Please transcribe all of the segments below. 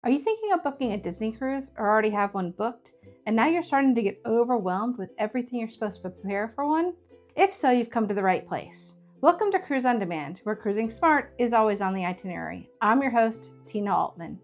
Are you thinking of booking a Disney cruise or already have one booked? And now you're starting to get overwhelmed with everything you're supposed to prepare for one? If so, you've come to the right place. Welcome to Cruise on Demand, where cruising smart is always on the itinerary. I'm your host, Tina Altman.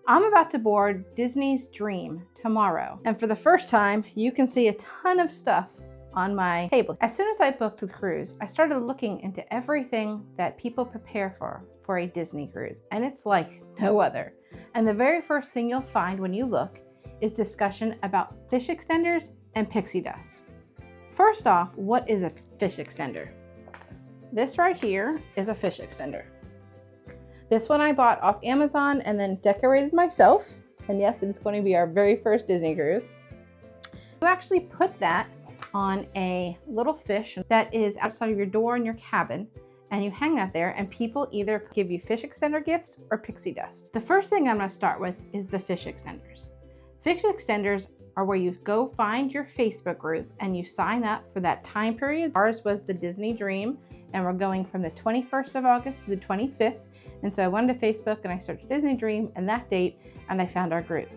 I'm about to board Disney's Dream tomorrow, and for the first time, you can see a ton of stuff on my table. As soon as I booked the cruise, I started looking into everything that people prepare for a Disney cruise, and it's like no other. And the very first thing you'll find when you look is discussion about fish extenders and pixie dust. First off, what is a fish extender? This right here is a fish extender. This one I bought off Amazon and then decorated myself. And yes, it is going to be our very first Disney cruise. You actually put that on a little fish that is outside of your door in your cabin, and you hang that there, and people either give you fish extender gifts or pixie dust. The first thing I'm going to start with is the fish extenders. Fish extenders are where you go find your Facebook group and you sign up for that time period. Ours was the Disney Dream, and we're going from the 21st of August to the 25th. And so I went to Facebook and I searched Disney Dream and that date, and I found our group.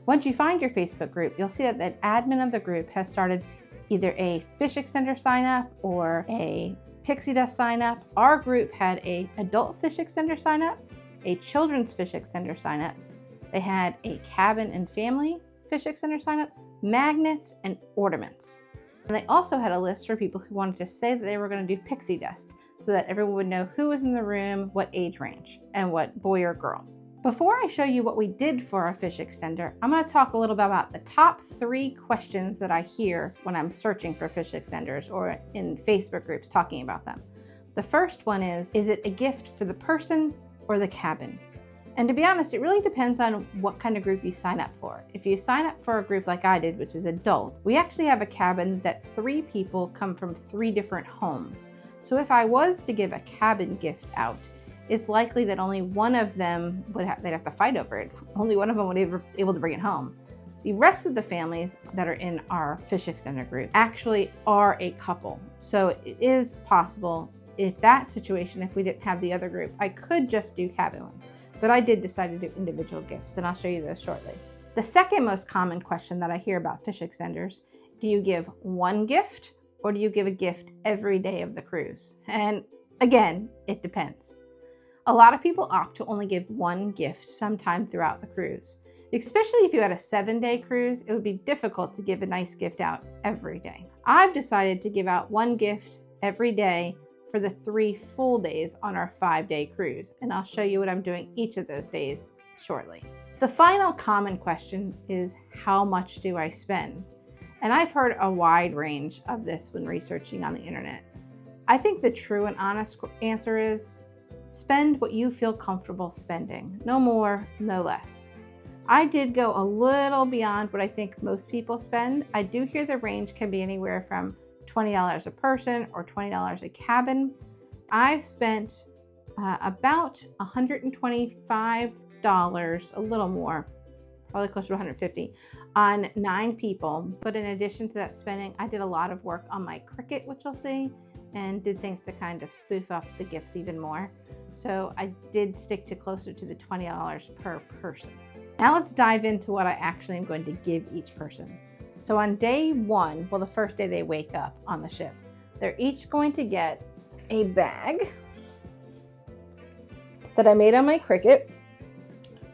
Once you find your Facebook group, you'll see that the admin of the group has started either a fish extender sign up or a pixie dust sign up. Our group had a adult fish extender sign up, a children's fish extender sign up. They had a cabin and family fish extender sign up, magnets, and ornaments. And they also had a list for people who wanted to say that they were going to do pixie dust so that everyone would know who was in the room, what age range, and what boy or girl. Before I show you what we did for our fish extender, I'm going to talk a little bit about the top 3 questions that I hear when I'm searching for fish extenders or in Facebook groups talking about them. The first one is it a gift for the person or the cabin? And to be honest, it really depends on what kind of group you sign up for. If you sign up for a group like I did, which is adult, we actually have a cabin that 3 people come from 3 different homes. So if I was to give a cabin gift out, it's likely that only one of them they'd have to fight over it. Only one of them would be able to bring it home. The rest of the families that are in our fish extender group actually are a couple. So it is possible if we didn't have the other group, I could just do cabin ones. But I did decide to do individual gifts, and I'll show you those shortly. The second most common question that I hear about fish extenders, do you give one gift or do you give a gift every day of the cruise? And again, it depends. A lot of people opt to only give one gift sometime throughout the cruise. Especially if you had a 7-day cruise, it would be difficult to give a nice gift out every day. I've decided to give out one gift every day for the 3 full days on our 5-day cruise, and I'll show you what I'm doing each of those days shortly. The final common question is, how much do I spend? And I've heard a wide range of this when researching on the internet. I think the true and honest answer is, spend what you feel comfortable spending. No more, no less. I did go a little beyond what I think most people spend. I do hear the range can be anywhere from $20 a person or $20 a cabin. I've spent about $125, a little more, probably closer to $150, on 9 people. But in addition to that spending, I did a lot of work on my Cricut, which you'll see, and did things to kind of spoof up the gifts even more. So I did stick to closer to the $20 per person. Now let's dive into what I actually am going to give each person. So on day 1, well, the first day they wake up on the ship, they're each going to get a bag that I made on my Cricut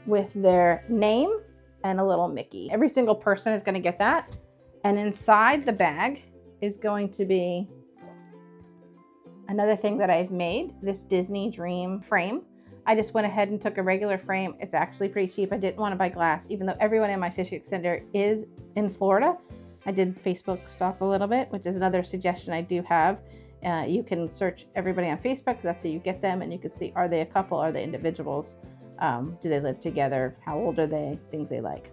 with their name and a little Mickey. Every single person is going to get that. And inside the bag is going to be another thing that I've made, this Disney Dream frame. I just went ahead and took a regular frame. It's actually pretty cheap. I didn't want to buy glass, even though everyone in my fish extender is in Florida. I did Facebook stalk a little bit, which is another suggestion I do have. You can search everybody on Facebook. That's how you get them, and you can see, are they a couple? Are they individuals? Do they live together? How old are they? Things they like.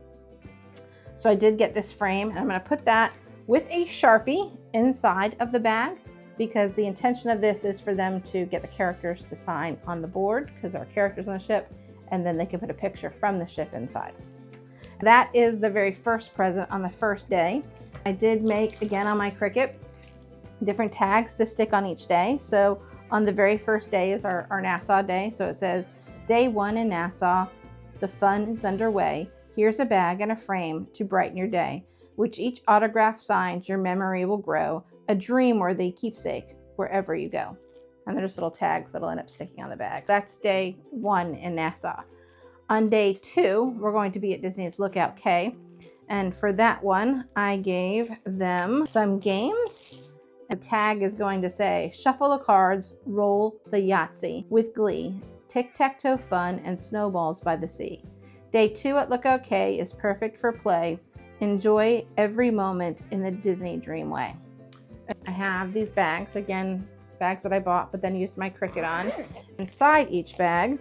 So I did get this frame, and I'm going to put that with a Sharpie inside of the bag, because the intention of this is for them to get the characters to sign on the board, because there are characters on the ship, and then they can put a picture from the ship inside. That is the very first present on the first day. I did make, again on my Cricut, different tags to stick on each day. So on the very first day is our Nassau day. So it says day 1 in Nassau, the fun is underway. Here's a bag and a frame to brighten your day. With each autograph signed, your memory will grow, a dream-worthy keepsake wherever you go. And there's little tags that'll end up sticking on the bag. That's day 1 in Nassau. On day 2, we're going to be at Disney's Lookout Cay. And for that one, I gave them some games. The tag is going to say, shuffle the cards, roll the Yahtzee with glee, tic-tac-toe fun, and snowballs by the sea. Day 2 at Lookout Cay is perfect for play. Enjoy every moment in the Disney dream way. I have these bags, again, bags that I bought, but then used my Cricut on. Inside each bag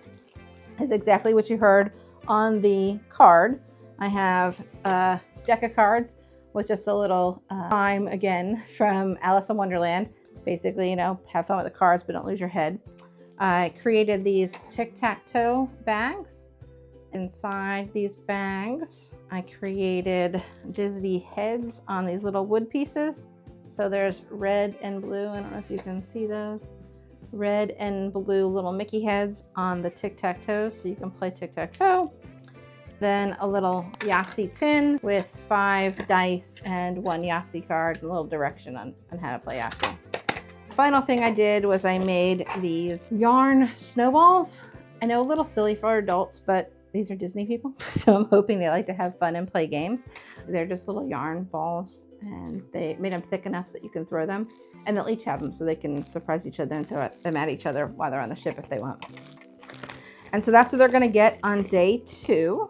is exactly what you heard on the card. I have a deck of cards with just a little rhyme again from Alice in Wonderland. Basically, you know, have fun with the cards, but don't lose your head. I created these tic-tac-toe bags. Inside these bags, I created Disney heads on these little wood pieces. So there's red and blue. I don't know if you can see those. Red and blue little Mickey heads on the tic-tac-toe, so you can play tic-tac-toe. Then a little Yahtzee tin with 5 dice and 1 Yahtzee card, a little direction on how to play Yahtzee. Final thing I did was I made these yarn snowballs. I know a little silly for adults, but these are Disney people, so I'm hoping they like to have fun and play games. They're just little yarn balls, and they made them thick enough so that you can throw them, and they'll each have them so they can surprise each other and throw them at each other while they're on the ship if they want. And so that's what they're gonna get on day 2.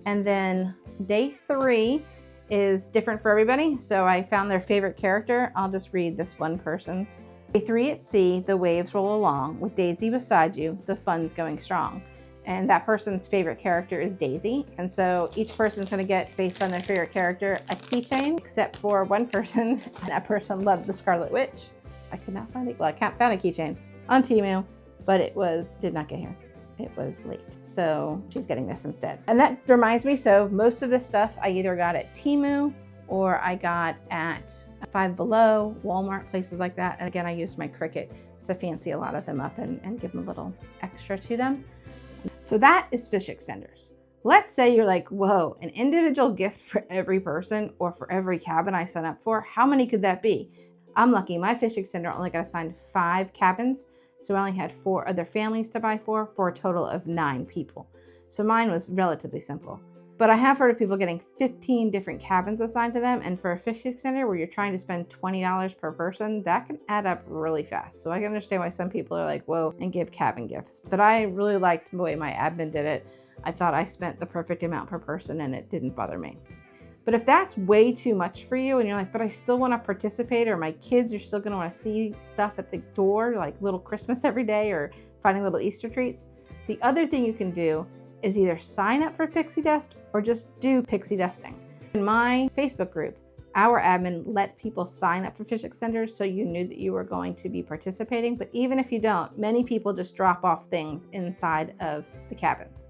And then day 3 is different for everybody. So I found their favorite character. I'll just read this one person's. Day 3 at sea, the waves roll along. With Daisy beside you, the fun's going strong. And that person's favorite character is Daisy. And so each person's gonna get, based on their favorite character, a keychain, except for one person. That person loved the Scarlet Witch. I could not find it. Well, I can't find a keychain on Temu, but did not get here. It was late. So she's getting this instead. And that reminds me, so most of this stuff I either got at Temu or I got at Five Below, Walmart, places like that. And again, I used my Cricut to fancy a lot of them up and give them a little extra to them. So that is fish extenders. Let's say you're like, whoa, an individual gift for every person or for every cabin I sign up for. How many could that be? I'm lucky. My fish extender only got assigned 5 cabins. So I only had 4 other families to buy for a total of 9 people. So mine was relatively simple. But I have heard of people getting 15 different cabins assigned to them. And for a fish extender where you're trying to spend $20 per person, that can add up really fast. So I can understand why some people are like, whoa, and give cabin gifts. But I really liked the way my admin did it. I thought I spent the perfect amount per person and it didn't bother me. But if that's way too much for you and you're like, but I still want to participate, or my kids are still going to want to see stuff at the door, like little Christmas every day or finding little Easter treats, the other thing you can do is either sign up for Pixie Dust or just do Pixie Dusting. In my Facebook group, our admin let people sign up for fish extenders so you knew that you were going to be participating. But even if you don't, many people just drop off things inside of the cabins.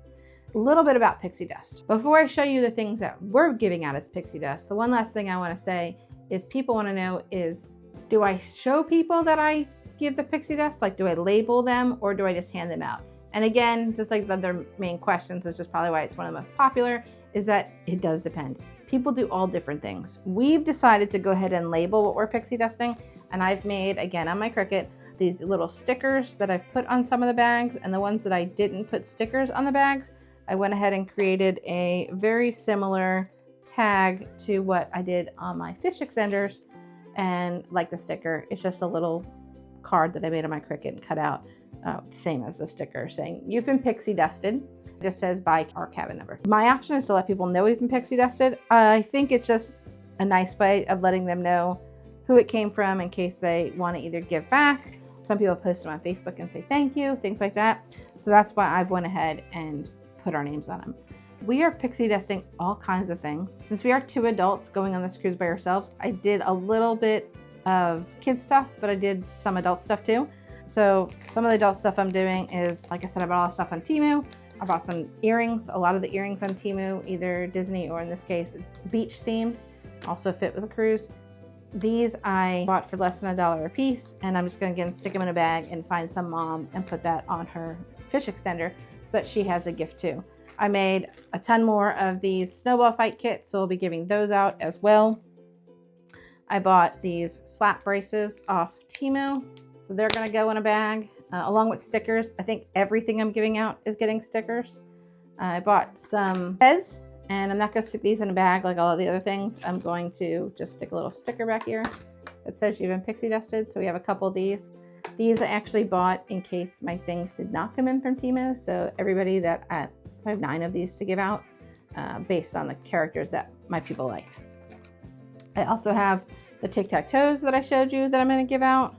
A little bit about Pixie Dust. Before I show you the things that we're giving out as Pixie Dust, the one last thing I want to say is people want to know is, do I show people that I give the Pixie Dust? Like, do I label them or do I just hand them out? And again, just like the other main questions, which is probably why it's one of the most popular, is that it does depend. People do all different things. We've decided to go ahead and label what we're Pixie Dusting, and I've made, again on my Cricut, these little stickers that I've put on some of the bags, and the ones that I didn't put stickers on the bags, I went ahead and created a very similar tag to what I did on my fish extenders. And like the sticker, it's just a little card that I made on my Cricut and cut out, same as the sticker, saying, you've been Pixie Dusted. It just says by our cabin number. My option is to let people know we've been Pixie Dusted. I think it's just a nice way of letting them know who it came from in case they want to either give back. Some people post them on Facebook and say thank you, things like that. So that's why I've went ahead and put our names on them. We are Pixie Dusting all kinds of things. Since we are 2 adults going on this cruise by ourselves, I did a little bit of kid stuff, but I did some adult stuff too. So some of the adult stuff I'm doing is, like I said, I bought all the stuff on Temu. I bought some earrings, a lot of the earrings on Temu, either Disney or in this case, beach themed, also fit with a cruise. These I bought for less than $1 a piece, and I'm just gonna again stick them in a bag and find some mom and put that on her fish extender so that she has a gift too. I made a ton more of these snowball fight kits, so we'll be giving those out as well. I bought these slap braces off Temu, so they're gonna go in a bag, along with stickers. I think everything I'm giving out is getting stickers. I bought some Pez, and I'm not gonna stick these in a bag like all of the other things. I'm going to just stick a little sticker back here that says you've been pixie dusted. So we have a couple of these. These I actually bought in case my things did not come in from Temu. So everybody that so I have 9 of these to give out based on the characters that my people liked. I also have the tic-tac-toes that I showed you that I'm going to give out,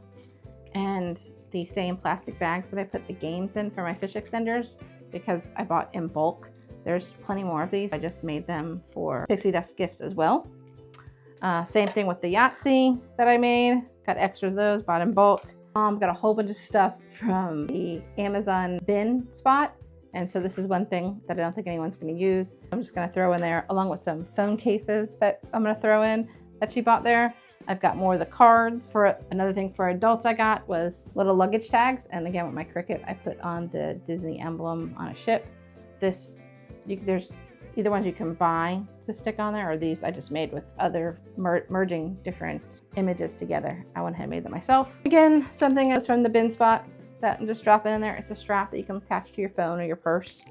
and the same plastic bags that I put the games in for my fish extenders because I bought in bulk. There's plenty more of these. I just made them for pixie dust gifts as well. Same thing with the Yahtzee that I made. Got extras of those, bought in bulk. Got a whole bunch of stuff from the Amazon bin spot. And so this is one thing that I don't think anyone's going to use. I'm just going to throw in there along with some phone cases that I'm going to throw in that she bought there. I've got more of the cards. For another thing for adults I got was little luggage tags. And again, with my Cricut, I put on the Disney emblem on a ship. There's either ones you can buy to stick on there, or these I just made with other merging different images together. I went ahead and made them myself. Again, something else from the bin spot that I'm just dropping in there. It's a strap that you can attach to your phone or your purse.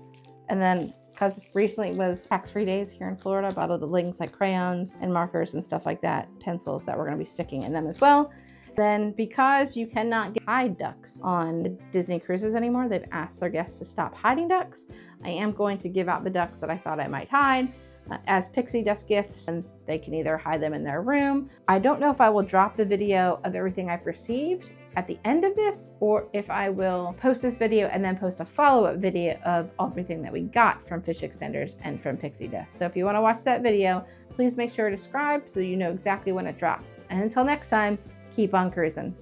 And then, because recently was tax-free days here in Florida, I bought all the things like crayons and markers and stuff like that, pencils that we're going to be sticking in them as well. Then, because you cannot hide ducks on the Disney cruises anymore, they've asked their guests to stop hiding ducks. I am going to give out the ducks that I thought I might hide as pixie dust gifts, and they can either hide them in their room. I don't know if I will drop the video of everything I've received at the end of this, or if I will post this video and then post a follow-up video of everything that we got from Fish Extenders and from Pixie Dust. So if you want to watch that video, please make sure to subscribe so you know exactly when it drops. And until next time, keep on cruising.